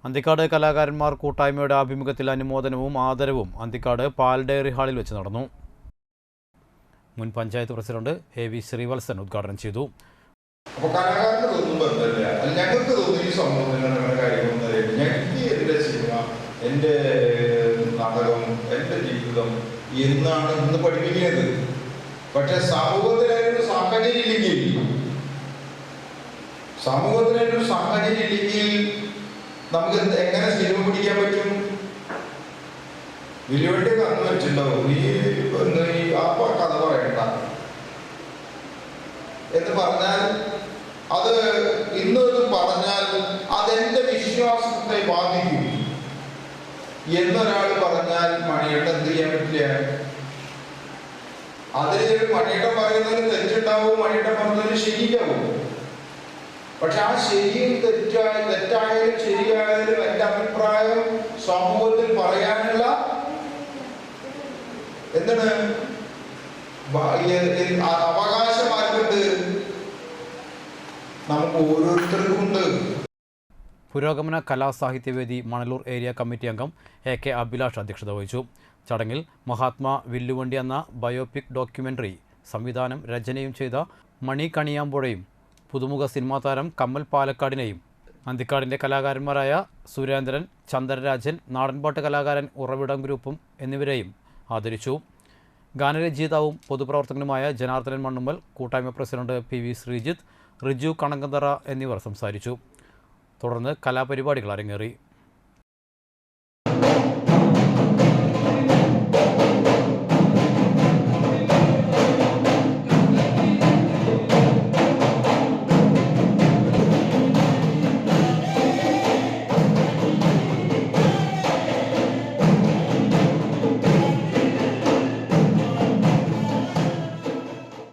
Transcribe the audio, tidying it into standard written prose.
അന്തിക്കാട് കലാകാരന്മാർ കൂട്ടായ്മയുടെ ആഭിമുഖ്യത്തിൽ അനുമോദനവും ആദരവും അന്തിക്കാട് പാൽ ഡയറി ഹാളിൽ വെച്ച് നടന്നു. മുൻ പഞ്ചായത്ത് പ്രസിഡന്റ് AV ശ്രീവത്സൻ ഉദ്ഘാടനം ചെയ്തു. എൻ്റെ നാടകം, എൻ്റെ ജീവിതം എന്നാണ് ഇന്ന് പഠിപ്പിക്കുന്നത്. പക്ഷെ സമൂഹത്തിലായിട്ടൊരു സാഹചര്യം ഇല്ലെങ്കിൽ നമുക്ക് എങ്ങനെ സിനിമ പിടിക്കാൻ പറ്റും? വലിയ വലിയ കന്ന് വെച്ചിട്ടുണ്ടാവും, നീ ആ കഥ പറയണ്ട എന്ന് പറഞ്ഞാൽ അത് ഇന്നത് പറഞ്ഞാൽ അതെന്റെ വിശ്വാസത്തെ ബാധിക്കും എന്നൊരാൾ പറഞ്ഞാൽ മണിയേട്ടൻ എന്ത് ചെയ്യാൻ പറ്റില്ല. അതിൽ മണിയേട്ടൻ പറയുന്നതിന് തെറ്റുണ്ടാവും, മണിയേട്ടൻ പറഞ്ഞതിന് ശരിയാവും. പക്ഷെ ആ ശരിയും തെറ്റായാലും ശരിയായാലും എൻ്റെ അഭിപ്രായം സമൂഹത്തിൽ പറയാനുള്ള എന്താണ് അവകാശം ആർക്കുണ്ട്? നമുക്ക് ഓരോരുത്തർക്കും ഉണ്ട്. പുരോഗമന കലാസാഹിത്യവേദി മണലൂർ ഏരിയ കമ്മിറ്റി അംഗം AK അഭിലാഷ് അധ്യക്ഷത വഹിച്ചു. ചടങ്ങിൽ മഹാത്മാ വില്ലുവണ്ടി എന്ന ബയോപിക് ഡോക്യുമെൻ്ററി സംവിധാനം രചനയും ചെയ്ത മണി കണിയാമ്പുഴയും പുതുമുഖ സിനിമാ താരം കമ്മൽ പാലക്കാടിനെയും അന്തിക്കാടിൻ്റെ കലാകാരന്മാരായ സുരേന്ദ്രൻ, ചന്ദ്രരാജൻ, നാടൻപാട്ട് കലാകാരൻ ഉറവിടം ഗ്രൂപ്പും എന്നിവരെയും ആദരിച്ചു. ഗാനരചയിതാവും പൊതുപ്രവർത്തകനുമായ ജനാർദ്ദനൻ മണ്ണുമ്മൽ, കൂട്ടായ്മ പ്രസിഡന്റ് PV ശ്രീജിത്ത്, റിജു കണങ്കന്തറ എന്നിവർ സംസാരിച്ചു. തുടർന്ന് കലാപരിപാടികൾ അരങ്ങേറി.